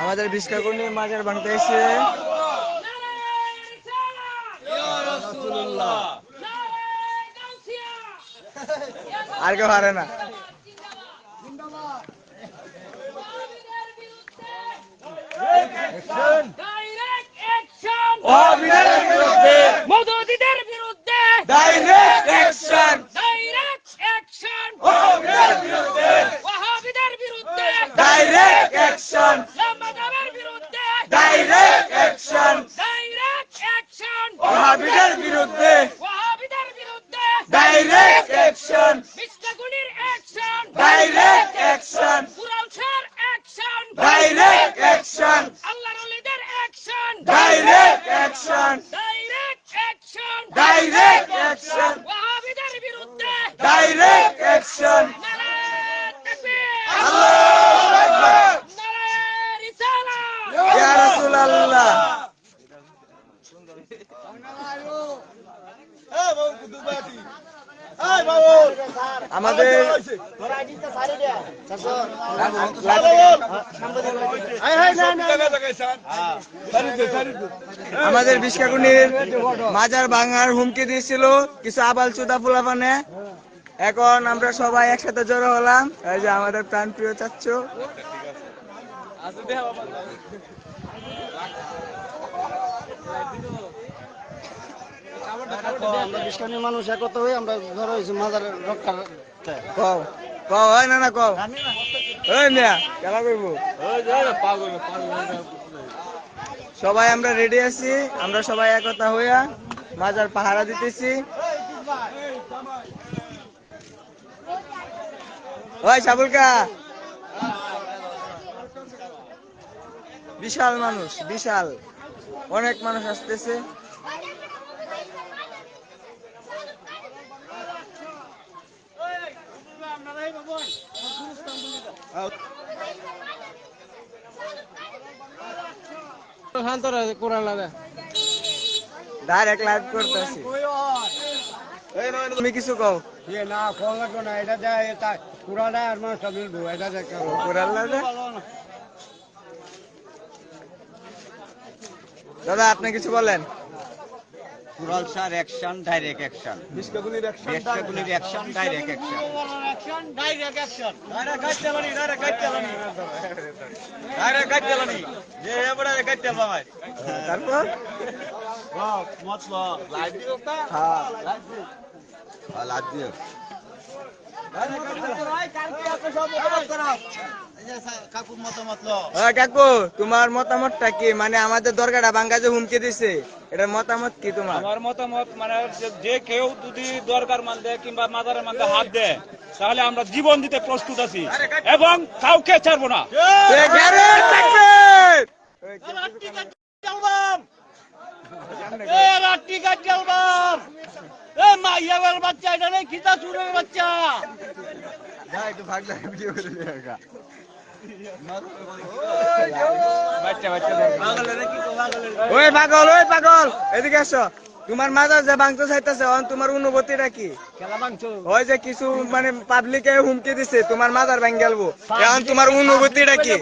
আমাদের ভিক্ষাকুনি মাজার ভাঙতে এসে আর কেউ হারে না। মোদিদের বিরুদ্ধে ডাইরেক্ট অ্যাকশন, ডাইরেক্ট অ্যাকশন, ওয়াহাবিদের বিরুদ্ধে ডাইরেক্ট অ্যাকশন, জামাতের বিরুদ্ধে ডাইরেক্ট অ্যাকশন, ডাইরেক্ট অ্যাকশন, ওয়াহাবিদের বিরুদ্ধে ওয়াহাবিদের বিরুদ্ধে ডাইরেক্ট অ্যাকশন, ভিক্ষাকুনির অ্যাকশন, ডাইরেক্ট অ্যাকশন, কুরালসার অ্যাকশন, ডাইরেক্ট অ্যাকশন, আল্লাহর ওলিদের action, direct action, direct action, direct action, ওয়াহাবিদের বিরুদ্ধে ডাইরেক্ট অ্যাকশন। নারায়ে তাকবীর, আল্লাহু আকবার, নারায়ে রিসালাত। ইয়া রাসূলুল্লাহ। আমাদের আমাদের ভিক্ষাকুনির মাজার ভাঙার হুমকি দিয়েছিল কিছু আবাল চুদা ফুলাপানে। এখন আমরা সবাই একসাথে জড়ো হলাম। এই যে আমাদের প্রাণপ্রিয় চাচ্চু, আমরা বিষ্ণু মানুষ একত হয়ে আমরা ধরো মাজার রক্ষা কও কও হয় না না কও ওই মিয়া খেলা করব। সবাই আমরা রেডি আছি, আমরা সবাই একতা হইয়া মাজার পাহারা দিতেছি। ওই সাবুলকা, বিশাল মানুষ, বিশাল অনেক মানুষ আসতেছে। ডাইরেক্ট লাইভ করতেছি, তুমি কিছু কও। না ফোন লাগবে না, এটা যায় এটা পুরাটা আর মানুষ মিলবো এটা দাদা আপনি কিছু বলেন। কুরালসার অ্যাকশন, ডাইরেক্ট অ্যাকশন, ভিক্ষাকুনির action, direct action, direct action, direct গাইতেলানি যে এবারে গাইতেল ভাই। তারপর মতলব লাইভ দিও তা হ্যাঁ লাইভ দিও কাকুর মতামত লো। কাকু তোমার মতামতটা কি? মানে আমাদের দরগাটা ভাঙ্গা যে হুমকি দিছে, এটার মতামত কি তোমার? আমার মতামত মানে যে কেউ যদি দরকার মানতে কিংবা মাজারের মানতে হাত দেয় তাহলে আমরা জীবন দিতে প্রস্তুত আছি এবং কাউকে ছাড়বো না। বাচ্চা এটা নেই খিতা চুরের বাচ্চা ওই পাগল, ওই পাগল এদিকে আসো। তোমার মাজার যে ভাঙতে চাইতেছে তোমার অনুভূতিটা কি? ওই যে কিছু মানে পাবলিকে হুমকি দিছে তোমার মাজার ভাঙ গেলবো, এখন তোমার অনুভূতিটা কি?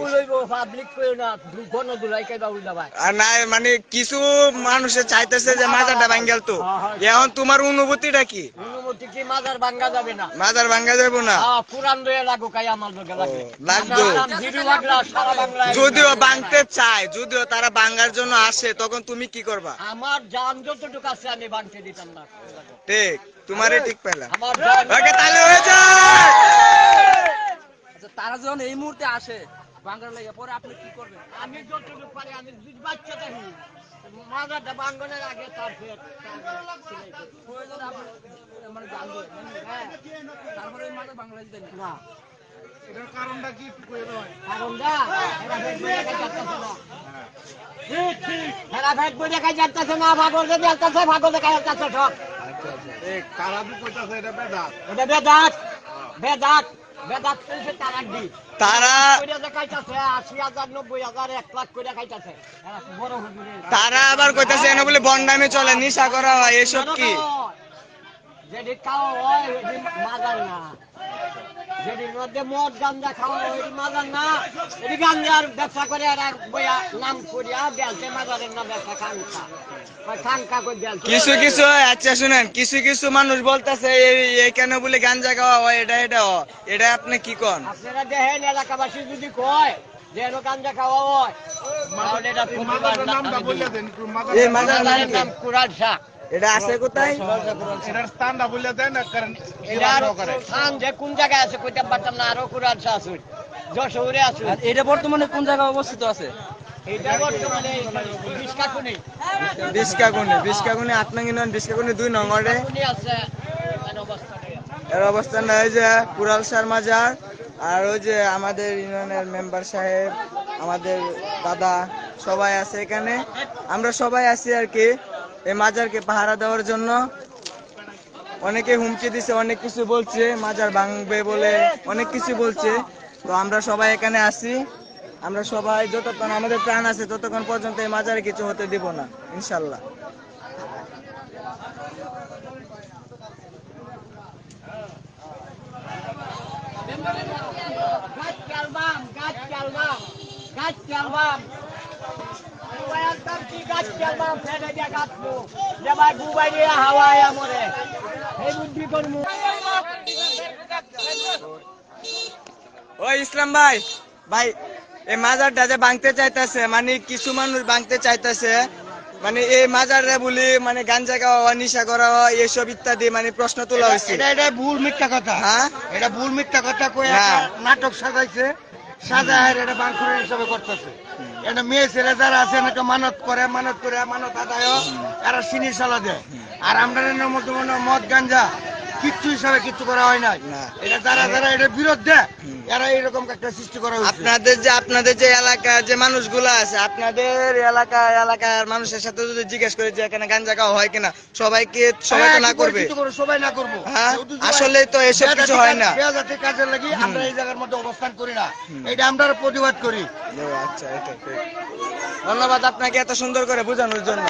আর না মানে কিছু মানুষে চাইতেছে যে মাজারটা ভাঙ গেল, তো এখন তোমার অনুভূতিটা কি? মাজার ভাঙ্গা যাবে না, মাজার ভাঙ্গা যাবো না, পুরান দয়ে লাগো কাই আমার লাগতো। যদিও ভাঙতে চায়, যদিও তারা ভাঙ্গার জন্য আসে, তখন তুমি কি করবা? আমার জান যতটুকু আছে আমি ভাঙতে দিতাম না। ঠিক, তোমারে ঠিক পেলাম। আমার জান ওকে তাহলে হয়ে যায়। আচ্ছা তারা যখন এই মুহূর্তে আসে ভাঙার লাগে, পরে আপনি কি করবেন? আমি যতটুকু পারি আমি দুই বাচ্চা থাকি মাজারটা ভাঙনের আগে তার প্রয়োজন আপনি মানে জানবেন, হ্যাঁ তারপরে ওই মাথা বাংলা দিতেন না। এটার কারণটা কি? কারণটা এরা ভেট বই দেখাই যাচ্ছে না। এরা ভেট বই দেখাই যাচ্ছে না, ভাগল যদি যাচ্ছে ভাগল দেখাই যাচ্ছে সব। এটা বেদাত, বেদাত, বেদাত চলছে তারাড্ডি। তারা 80,000, 90,000, 1 লাখ করে খাইতেছে। বড় হুজুরে তারা আবার কইতাছে এনে বলে বন্ডামি চলে, নিশা করা হয়, এসব কি? যেটি খাওয়া হয় মাজার না। যেটির মধ্যে মদ গাঞ্জা খাওয়া হয় এটি মাজার না, এটি গাঞ্জার ব্যবসা করে আর বইয়া নাম করিয়া বেলছে মাজারের নাম ব্যবসা খানকা খানকা করে বেলছে। কিছু কিছু আচ্ছা শুনেন, কিছু কিছু মানুষ বলতেছে কেন বলে গাঞ্জা খাওয়া হয়, এটা আপনি কি কন? আপনারা দেখেন এলাকাবাসী যদি কয় যে এর গাঞ্জা খাওয়া হয় তাহলে এটা মাদারের নামটা বলে দেন, একটু এই মাজারের নাম মাজারের কি? নাম কুরাল শাহ। এটা আছে কোথায়? এটার স্থানটা বলে দেন, কারণ এটার স্থান যে কোন জায়গায় আছে কইতে পারতাম না, আরো কুরাল শাহ আছে যশোরে আছে। এটা বর্তমানে কোন জায়গায় অবস্থিত আছে? এটা বর্তমানে বিশকাকুনি বিশকাগুনি 8 নং ইউনিয়ন, বিশকাগুনি 2 নং ওয়ার্ডে আছে এর অবস্থানে। এর অবস্থান হয় যে কুরাল শাহ মাজার। আর ওই যে আমাদের ইউনিয়নের মেম্বার সাহেব, আমাদের দাদা সবাই আছে এখানে, আমরা সবাই আছি আর কি এই মাজারকে পাহারা দেওয়ার জন্য। অনেকে হুমকি দিছে, অনেক কিছু বলছে, মাজার ভাঙবে বলে অনেক কিছু বলছে। তো আমরা সবাই এখানে আছি, আমরা সবাই যতক্ষণ আমাদের প্রাণ আছে ততক্ষণ পর্যন্ত এই মাজারে কিছু হতে দিব না ইনশাল্লাহ। গাছ চালবাম, গাছ চালবাম, গাছ চালবাম। গাছ চালবাম ফেলে দিয়ে গাছবো, যেবার ডুবাই দিয়ে হাওয়ায় মরে। এই বুদ্ধি করবো। ও ইসলাম ভাই, ভাই এই মাজারটা যে ভাঙতে চাইতেছে, মানে কিছু মানুষ ভাঙতে চাইতেছে, মানে এই মাজারে বলি মানে গাঞ্জা খাওয়া, নিশা করা এসব ইত্যাদি মানে প্রশ্ন তোলা হয়েছে। এটা ভুল মিথ্যা কথা। হ্যাঁ এটা ভুল মিথ্যা কথা কই হ্যাঁ। নাটক সাজাইছে, সাজায় এটা বাংকুরের হিসাবে করতেছে। এটা মেয়ে ছেলে যারা আছে একটা মানত করে মানত আদায় এরা সিনি সালা দেয়। আর আমরা মধ্যে মদ গাঞ্জা কিচ্ছু হিসাবে কিচ্ছু করা হয় নাই। না। এটা যারা এটার বিরুদ্ধে এরা এরকম একটা সৃষ্টি করা হয়েছে। আপনাদের যে এলাকার যে মানুষগুলো আছে, আপনাদের এলাকার মানুষের সাথে যদি জিজ্ঞেস করে যে এখানে গাঞ্জা খাওয়া হয় কিনা, সবাই তো না করবে। সবাই না করবো। হ্যাঁ, আসলে তো এসব কিছু হয় না। বেয়াজাতির কাজের লাগি আমরা এই জায়গার মধ্যে অবস্থান করি না, এটা আমরা প্রতিবাদ করি। ও আচ্ছা, এটা ঠিক। ধন্যবাদ আপনাকে এত সুন্দর করে বোঝানোর জন্য।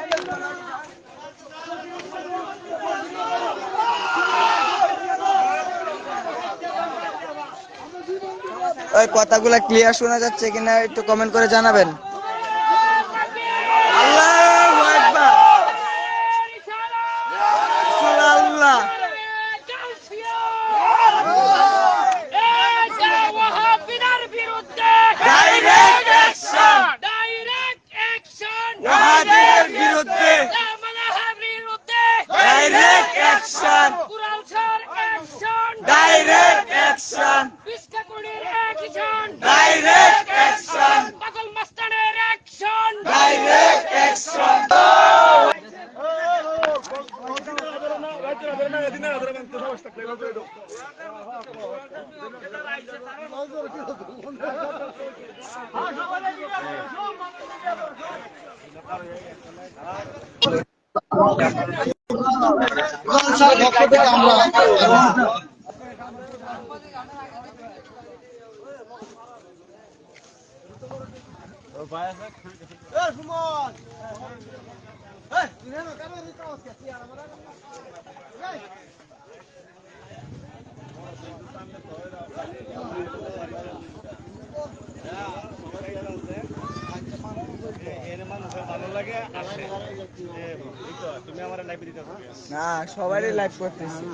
ওই কথাগুলা ক্লিয়ার শোনা যাচ্ছে কিনা একটু কমেন্ট করে জানাবেন। আল্লাহু আকবার, সুবহানাল্লাহ। ডাইরেক্ট অ্যাকশন, ওয়াহাবিদের বিরুদ্ধে direct action, direct action, direct action, পাগল মাস্তানের অ্যাকশন, ডাইরেক্ট অ্যাকশন। না, সবারই লাইভ করতেছি।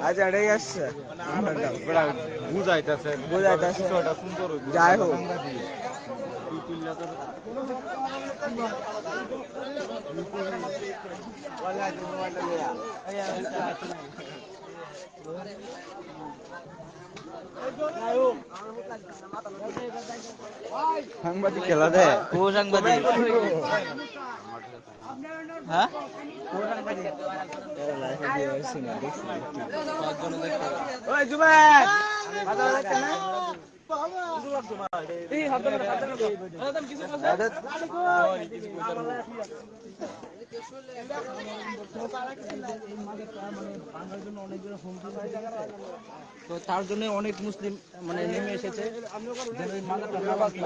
আচ্ছা, ঠিক আছে, বুঝাইতেছে যাই হোক। সাংবাদিক খেলা দেয়, ও সাংবাদিক। হ্যাঁ, ওই জুবাই তো তার জন্য অনেক মুসলিম মানে নেমে এসেছে যেন এই মাজারটা না বাঁচে।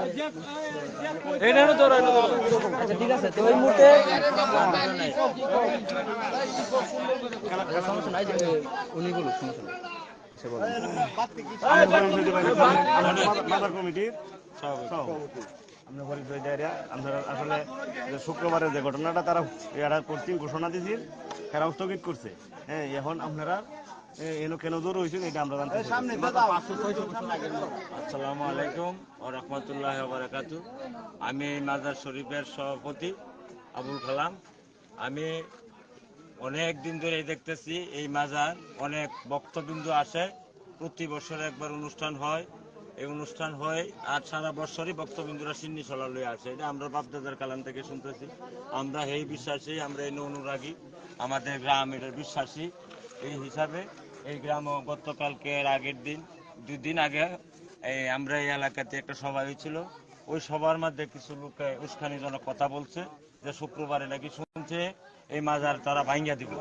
আচ্ছা ঠিক আছে, তো ওই মুহূর্তে সমস্যা নাই, যে উনি বলুন, সমস্যা নাই। মাদার কমিটির সভাপতি। আমরা গরিব ভাইরা আমরা আসলে যে শুক্রবারের যে ঘটনাটা তারা এরা পশ্চিম ঘোষণা দিয়েছিল তারা স্থগিত করছে। হ্যাঁ, এখন আপনারা এনো কেন দূর হয়েছেন এটা আমরা জানতে চাই। আসসালামু আলাইকুম ওয়া রাহমাতুল্লাহি ওয়া বারাকাতুহু। আমি মাজার শরীফের সভাপতি আবুল কালাম। আমি অনেক দিন ধরে দেখতেছি এই মাজার অনেক ভক্তবৃন্দ আসে, প্রতি বছর একবার অনুষ্ঠান হয়। এই অনুষ্ঠান হয় আর সারা বছরই ভক্তবৃন্দরা সিন্নি সলা লয়ে আসে। এটা আমরা বাপদাদার কালাম থেকে শুনতেছি। আমরা এই বিশ্বাসী, আমরা এই অনুরাগী, আমাদের গ্রাম এটার বিশ্বাসী। এই হিসাবে এই গ্রাম গতকালকের আগের দিন 2 দিন আগে আমরা এই এলাকাতে একটা সভা হয়েছিল। ওই সভার মধ্যে কিছু লোকে উস্কানিজনক কথা বলছে যে শুক্রবারে নাকি শুনছে এই মাজার তারা ভাঙ্গা দিবে।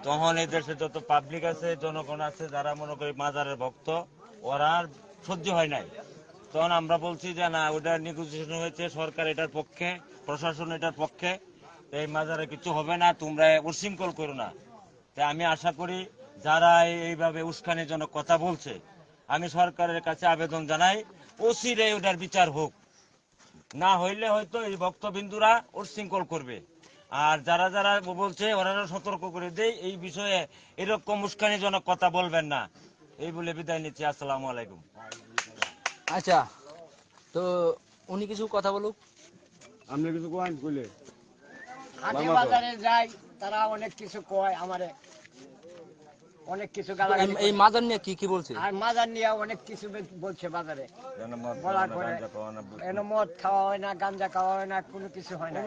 তখন এই দেশে যত পাবলিক আছে, জনগণ আছে, যারা মনে করি মাজারের ভক্ত, ওরা আর সহ্য হয় নাই। তখন আমরা বলছি যে না, ওটা নেগোসিয়েশন হয়েছে, সরকার এটার পক্ষে, প্রশাসন এটার পক্ষে, এই মাজারে কিছু হবে না, তোমরা উশৃঙ্খল করো না। তাই আমি আশা করি যারা এইভাবে উস্কানিজনক কথা বলছে, আমি সরকারের কাছে আবেদন জানাই অচিরে ওটার বিচার হোক। না হইলে হয়তো এই ভক্তবিন্দুরা উশৃঙ্খল করবে। আর যারা যারা বলছে ওরা সতর্ক করে দেয় এই বিষয়ে এরকম উস্কানিজনক কথা বলবেন না। এই বলে বিদায় নিচ্ছি। আসসালামু আলাইকুম। আচ্ছা, তো উনি কিছু কথা বলুক। আমরা কিছু কোয়ান কইলে হাটে বাজারে যাই, তারা অনেক কিছু কয় আমারে, অনেক কিছু গালাগালি এই মাজার নিয়ে কি কি বলছে? আর মাজার নিয়ে অনেক কিছু বলছে বাজারে। বলার পরে এনে মদ খাওয়া হয় না, গাঞ্জা খাওয়া হয় না, কোনো কিছু হয় না।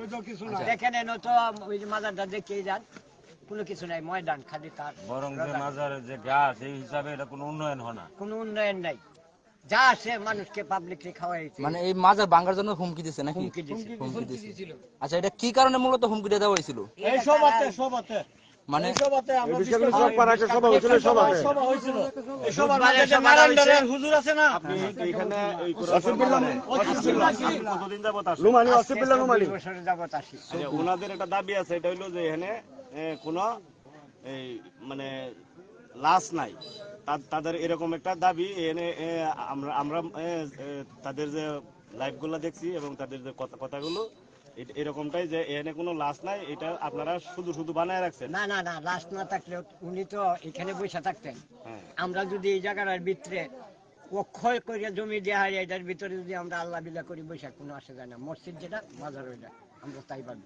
দেখেন এনে তো ওই যে মাজারটা দেখেই যান, কোনো কিছু নাই, ময়দান খালি তার। বরং যে মাজারের যে গাছ, এই হিসাবে এটা কোনো উন্নয়ন হয় না। কোনো উন্নয়ন নাই, যা আছে মানুষকে পাবলিকলি খাওয়াইছে। মানে এই মাজার ভাঙার জন্য হুমকি দিচ্ছে নাকি? হুমকি দিছে। হুমকি দিছে। আচ্ছা, এটা কি কারণে মূলত হুমকিটা দেওয়া হয়েছিল? এই সবাতে মানে হুজুর আছে না, আপনি এখানে এই কতদিন যাবত আসেন? বছরের যাবত আসি। আচ্ছা, ওনাদের একটা দাবি আছে, এটা হইলো যে এখানে কোনো এই মানে লাশ নাই। তাদের এরকম একটা দাবি। এনে আমরা তাদের যে লাইভ গুলা দেখছি এবং তাদের যে কথাগুলো এরকমটাই যে এখানে কোনো লাশ নাই, এটা আপনারা শুধু বানায় রাখছেন। না না না, লাশ না থাকলে উনি তো এখানে বসে থাকতেন। আমরা যদি এই জায়গার ভিতরে অক্ষয় করে জমি দেওয়া হয়, এটার ভিতরে যদি আমরা আল্লাহ বিল্লাহ করি বসে, কোনো আসে যায় না। মসজিদ যেটা, মাজার ওইটা, আমরা তাই পাবো।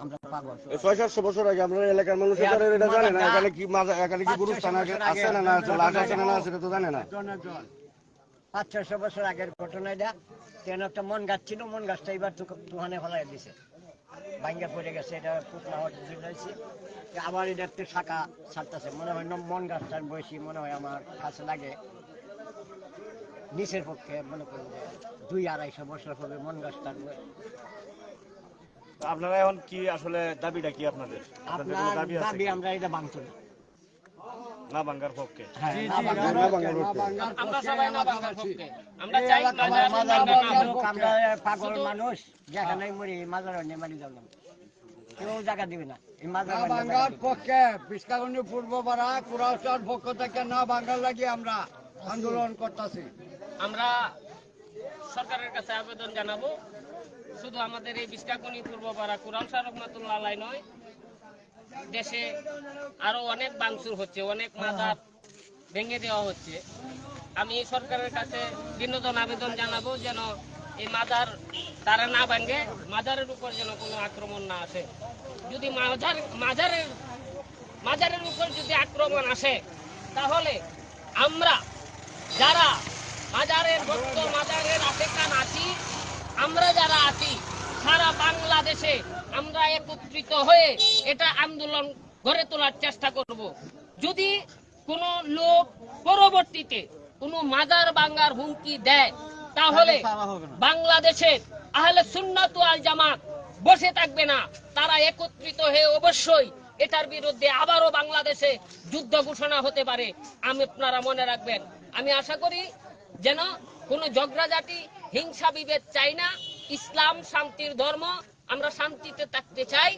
আমরা পাগল। 600 বছর আগে আমরা এলাকার মানুষ এটা জানে না এখানে কি এখানে কি গুরুস্থান আছে না না আছে, লাশ আছে না না আছে, এটা তো জানে না। 500-600 বছর আগের ঘটনা এটা। কেন একটা মন গাছ ছিল, মন গাছটা এবার তুহানে ফেলাই দিছে, ভাঙ্গা পড়ে গেছে। এটা পুতলা ঝুলাইছে, আবার এটা একটু শাখা ছাড়তেছে। মনে হয় মন গাছটার বয়সী মনে হয় আমার কাছে লাগে নিচের পক্ষে, মনে করেন যে 200-250 বছর হবে মন গাছটার বয়স। আপনারা এখন কি আসলে দাবিটা কি আপনাদের? আপনাদের কোনো দাবি আছে? দাবি আমরা এটা ভাঙতে না, না ভাঙ্গার পক্ষে। আমরা সবাই না বাংলার পক্ষে। আমরা চাই আমরা পাগল মানুষ, যেখানে মরি মাজার মারি যাবো, কেউ জায়গা দিবে না। এই মাজার বাঙ্গার পক্ষে বিস্কারণী পূর্বপাড়া কুরাউসার পক্ষ থেকে না বাঙ্গাল লাগিয়ে আমরা আন্দোলন করতেছি। আমরা সরকারের কাছে আবেদন জানাবো, শুধু আমাদের এই বিস্কাকনি পূর্বপাড়া কুরাউসা রহমাতুল্লাহ আলাইহি নয়, দেশে আরো অনেক ভাঙচুর হচ্ছে, অনেক মাজার ভেঙে দেওয়া হচ্ছে। আমি সরকারের কাছে বিনোদন আবেদন জানাবো যেন এই মাজার তারা না ভাঙে, মাজারের উপর যেন কোনো আক্রমণ না আসে। যদি মাজারের উপর যদি আক্রমণ আসে, তাহলে আমরা যারা মাজারের ভক্ত, মাজারের আশেকান আছি, আমরা যারা আছি সারা বাংলাদেশে আমরা একত্রিত হয়ে এটা আন্দোলন গড়ে তোলার চেষ্টা করব। যদি কোনো লোক পরবর্তীতে কোনো মাজার ভাঙার হুমকি দেয়, তাহলে বাংলাদেশে আহলে সুন্নাত ওয়াল জামাত বসে থাকবে না, তারা একত্রিত হয়ে অবশ্যই এটার বিরুদ্ধে আবারও বাংলাদেশে যুদ্ধ ঘোষণা হতে পারে। আপনারা মনে রাখবেন। আমি আশা করি যেন কোনো ঝগড়াঝাটি হিংসা বিভেদ চাই না। ইসলাম শান্তির ধর্ম, আমরা শান্তিতে থাকতে চাই,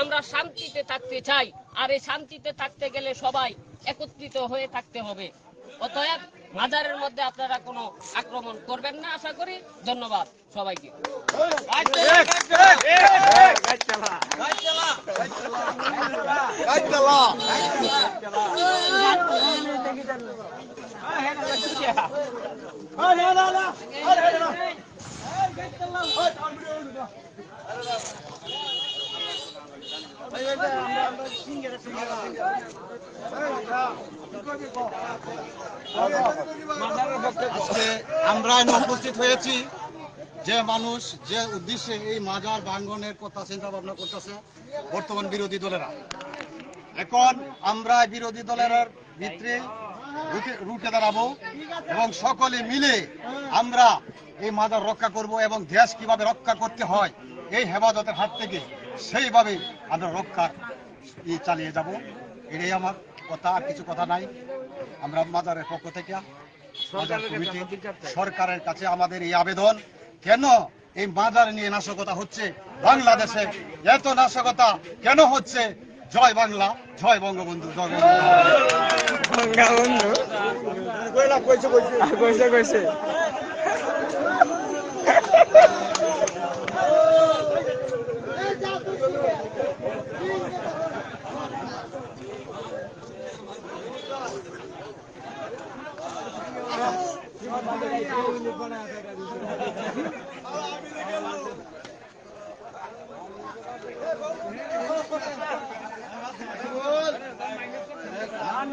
আমরা শান্তিতে থাকতে চাই। আর এই শান্তিতে থাকতে গেলে সবাই একত্রিত হয়ে থাকতে হবে। অতএব মাজারের মধ্যে আপনারা কোনো আক্রমণ করবেন না আশা করি। ধন্যবাদ সবাইকে। আজকে আমরা এখানে উপস্থিত হয়েছি যে মানুষ যে উদ্দেশ্যে এই মাজার ভাঙ্গনের কথা চিন্তা ভাবনা করতেছে বর্তমান বিরোধী দলেরা। এখন আমরা বিরোধী দলের ভিতরে রুটে দাঁড়াবো এবং সকলে মিলে আমরা এই মাজার রক্ষা করব এবং দেশ কিভাবে রক্ষা করতে হয় এই হেফাজতের হাত থেকে সেইভাবে আমরা রক্ষার চালিয়ে যাব। এটাই আমার কথা, আর কিছু কথা নাই। আমরা মাজারের পক্ষ থেকে সরকারের কাছে আমাদের এই আবেদন, কেন এই মাজার নিয়ে নাশকতা হচ্ছে বাংলাদেশে, এত নাশকতা কেন হচ্ছে? জয় বাংলা, জয় বঙ্গবন্ধু, জয় বঙ্গবন্ধু। কইছে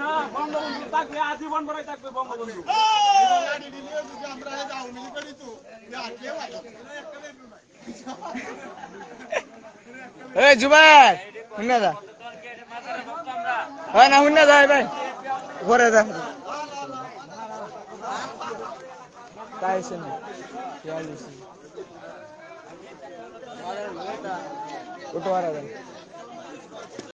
না, বঙ্গবন্ধু থাকলে আজীবন বড়াই থাকবে বঙ্গবন্ধু। এই জুবাই শুনে যা, হয় না শুনে যায় ভাই, ঘরে যা তাই শুনে উঠো আর